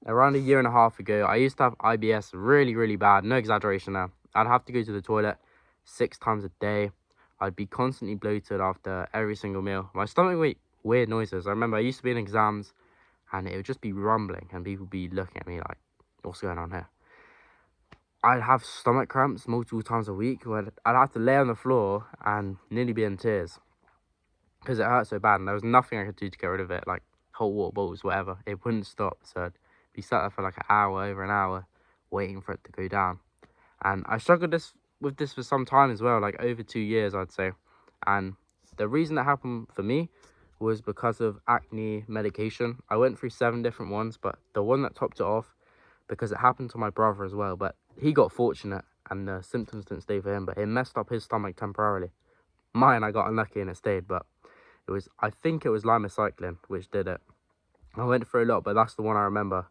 around a year and a half ago, I used to have IBS really, really bad. No exaggeration now. I'd have to go to the toilet 6 times a day. I'd be constantly bloated after every single meal. My stomach would make weird noises. I remember I used to be in exams and it would just be rumbling and people would be looking at me like, what's going on here? I'd have stomach cramps multiple times a week where I'd have to lay on the floor and nearly be in tears because it hurt so bad, and there was nothing I could do to get rid of it, like hot water bottles, whatever. It wouldn't stop, so I'd be sat there for like an hour, over an hour, waiting for it to go down. And I struggled with this for some time as well, like over 2 years, I'd say. And the reason that happened for me was because of acne medication. I went through 7 different ones, but the one that topped it off, because it happened to my brother as well, but he got fortunate and the symptoms didn't stay for him, but it messed up his stomach temporarily. Mine, I got unlucky and it stayed, but I think it was limecycline which did it. I went through a lot, but that's the one I remember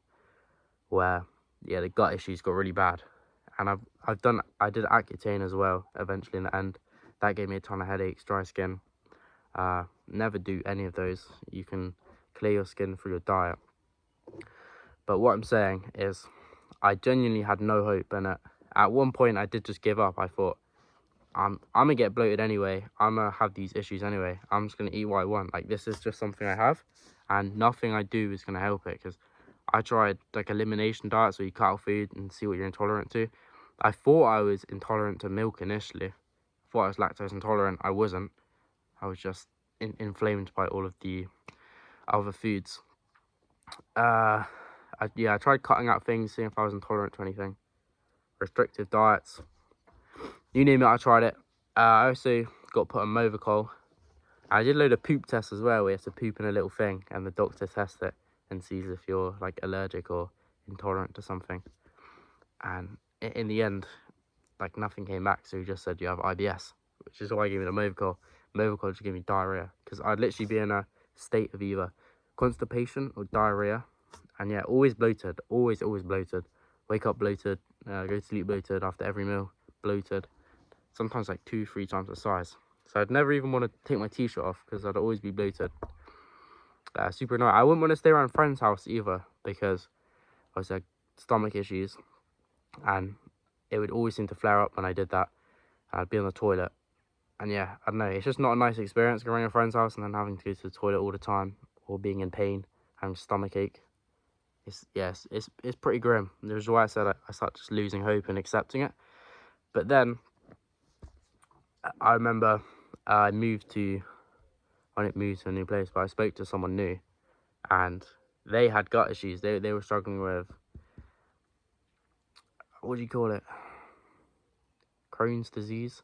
where, yeah, the gut issues got really bad. And I did Accutane as well eventually in the end. That gave me a ton of headaches, dry skin. Never do any of those. You can clear your skin through your diet. But what I'm saying is, I genuinely had no hope, and at one point I did just give up. I thought, I'm gonna get bloated anyway. I'm gonna have these issues anyway. I'm just gonna eat what I want. Like, this is just something I have, and nothing I do is gonna help it. Because I tried like elimination diets where you cut out food and see what you're intolerant to. I thought I was intolerant to milk initially. I thought I was lactose intolerant. I wasn't. I was just inflamed by all of the other foods. I tried cutting out things, seeing if I was intolerant to anything. Restrictive diets. You name it, I tried it. I also got put on Movicol. I did a load of poop tests as well, where you have to poop in a little thing and the doctor tests it and sees if you're like allergic or intolerant to something. And in the end, like, nothing came back, so he just said you have IBS, which is why I gave me the Movicol. Movicol just gave me diarrhea, because I'd literally be in a state of either constipation or diarrhea. And yeah, always bloated, always bloated. Wake up bloated, go to sleep bloated, after every meal bloated. Sometimes like 2-3 times the size. So I'd never even want to take my t-shirt off because I'd always be bloated. Super annoying. I wouldn't want to stay around a friend's house either, because I was like stomach issues, and it would always seem to flare up when I did that. I'd be on the toilet, and yeah, I don't know, it's just not a nice experience going to a friend's house and then having to go to the toilet all the time, or being in pain, having stomach ache. It's pretty grim. There's why I said I started just losing hope and accepting it. But then I remember I didn't move to a new place, but I spoke to someone new, and they had gut issues. They were struggling with, what do you call it, Crohn's disease.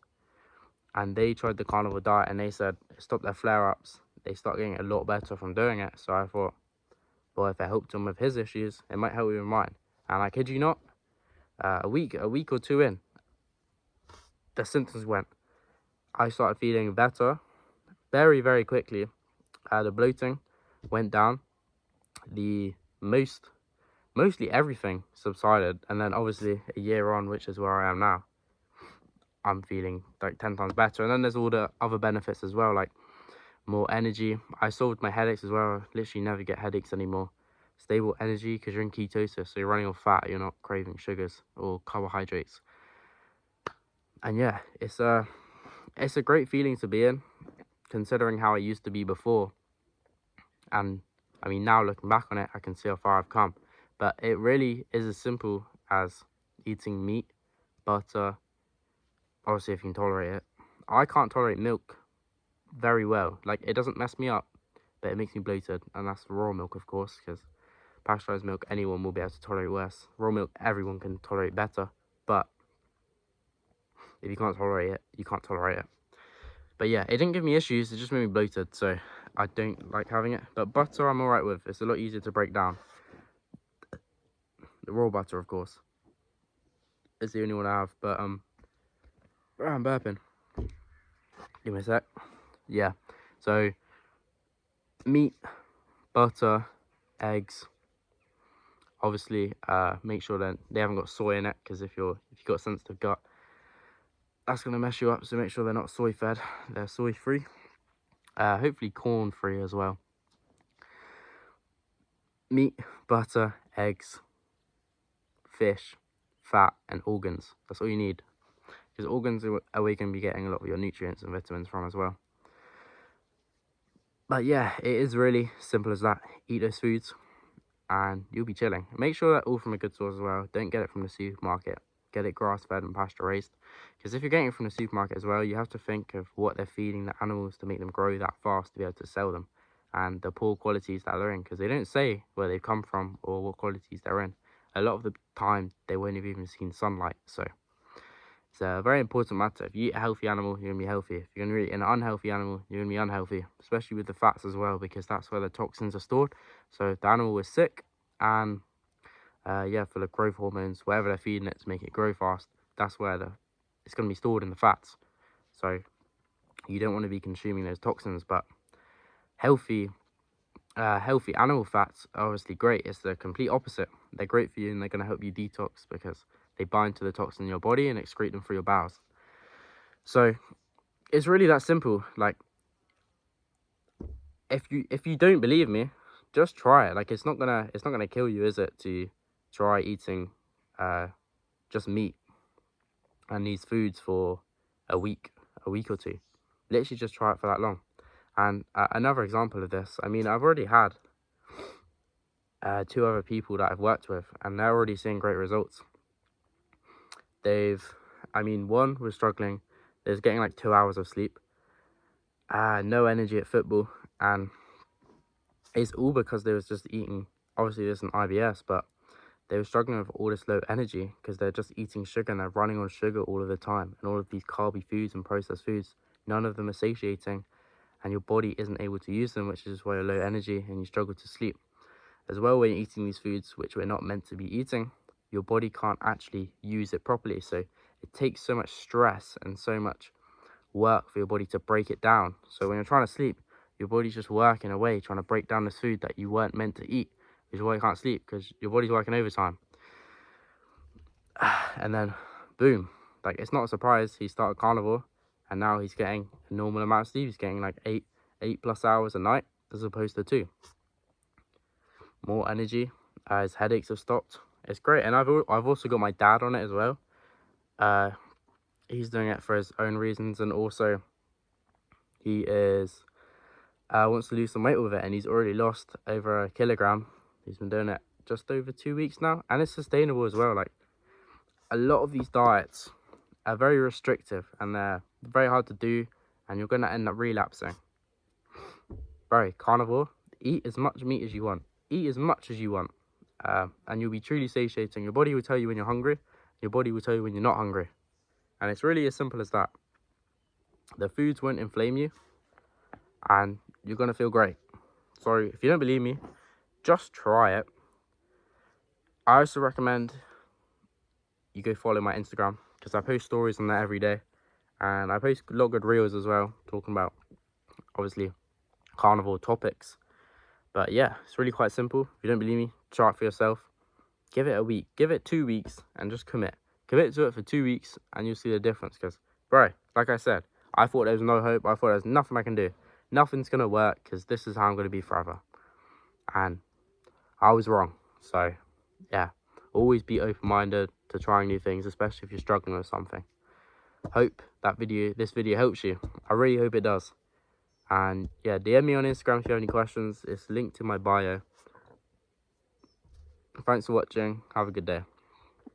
And they tried the carnivore diet, and they said it stopped their flare-ups. They start getting a lot better from doing it. So I thought, well, if it helped him with his issues, it might help you with mine. And I kid you not, a week or 2 in, the symptoms went. I started feeling better very, very quickly. The bloating went down. Mostly everything subsided. And then obviously a year on, which is where I am now, I'm feeling like 10 times better. And then there's all the other benefits as well, like more energy. I solved my headaches as well. I literally never get headaches anymore. Stable energy, because you're in ketosis, so you're running on fat. You're not craving sugars or carbohydrates. And yeah, it's a great feeling to be in, considering how I used to be before. And I mean, now looking back on it, I can see how far I've come. But it really is as simple as eating meat, butter, obviously if you can tolerate it. I can't tolerate milk very well. Like, it doesn't mess me up, but it makes me bloated. And that's raw milk, of course, because pasteurized milk, anyone will be able to tolerate worse. Raw milk, everyone can tolerate better. But if you can't tolerate it, you can't tolerate it. But yeah, it didn't give me issues. It just made me bloated, so I don't like having it. But butter, I'm alright with. It's a lot easier to break down. The raw butter, of course, is the only one I have. But I'm burping. Give me a sec. Yeah. So meat, butter, eggs. Obviously, make sure that they haven't got soy in it, because if you've got sensitive gut, that's gonna mess you up. So make sure they're not soy fed. They're soy free. Hopefully corn free as well. meat, butter, eggs, fish, fat, and organs. That's all you need. Because organs are where you're going to be getting a lot of your nutrients and vitamins from as well. But yeah, it is really simple as that. Eat those foods and you'll be chilling. Make sure that all from a good source as well. Don't get it from the supermarket. Get it grass-fed and pasture-raised. Because if you're getting it from the supermarket as well, you have to think of what they're feeding the animals to make them grow that fast to be able to sell them. And the poor qualities that they're in. Because they don't say where they've come from or what qualities they're in. A lot of the time, they won't have even seen sunlight. So it's a very important matter. If you eat a healthy animal, you're going to be healthy. If you're going to eat an unhealthy animal, you're going to be unhealthy. Especially with the fats as well, because that's where the toxins are stored. So if the animal is sick and, yeah, full of growth hormones, whatever they're feeding it to make it grow fast, that's where it's going to be stored in the fats. So you don't want to be consuming those toxins. But healthy animal fats are obviously great. It's the complete opposite. They're great for you and they're going to help you detox because they bind to the toxin in your body and excrete them through your bowels. So it's really that simple. Like, if you don't believe me, just try it. Like, it's not gonna kill you, is it, to try eating just meat and these foods for a week or two. Literally just try it for that long. And another example of this, I mean, I've already had 2 other people that I've worked with, and they're already seeing great results. One was struggling. They was getting like 2 hours of sleep, no energy at football, and it's all because they was just eating. Obviously, there's an IBS, but they were struggling with all this low energy because they're just eating sugar and they're running on sugar all of the time, and all of these carby foods and processed foods. None of them are satiating, and your body isn't able to use them, which is why you're low energy and you struggle to sleep. As well, when you're eating these foods, which we're not meant to be eating, your body can't actually use it properly. So it takes so much stress and so much work for your body to break it down. So when you're trying to sleep, your body's just working away, trying to break down this food that you weren't meant to eat, which is why you can't sleep, because your body's working overtime. And then, boom, like, it's not a surprise he started carnivore, and now he's getting a normal amount of sleep. He's getting like 8+ hours a night, as opposed to 2. More energy. His headaches have stopped. It's great. And I've also got my dad on it as well. He's doing it for his own reasons, and also he is wants to lose some weight with it, and he's already lost over 1 kilogram. He's been doing it just over 2 weeks now, and it's sustainable as well. Like, a lot of these diets are very restrictive and they're very hard to do, and you're going to end up relapsing. Bro, carnivore, eat as much meat as you want. Eat as much as you want, and you'll be truly satiating. Your body will tell you when you're hungry. Your body will tell you when you're not hungry. And it's really as simple as that. The foods won't inflame you, and you're going to feel great. So if you don't believe me, just try it. I also recommend you go follow my Instagram, because I post stories on there every day, and I post a lot of good reels as well, talking about, obviously, carnivore topics. But yeah, it's really quite simple. If you don't believe me, try it for yourself. Give it a week, give it 2 weeks, and just commit to it for 2 weeks, and you'll see the difference. Because, bro, like I said, I thought there was no hope. I thought there's nothing I can do. Nothing's gonna work, because this is how I'm gonna be forever. And I was wrong. So yeah, always be open-minded to trying new things, especially if you're struggling with something. Hope this video helps you. I really hope it does. And yeah, DM me on Instagram if you have any questions. It's linked to my bio. Thanks for watching. Have a good day.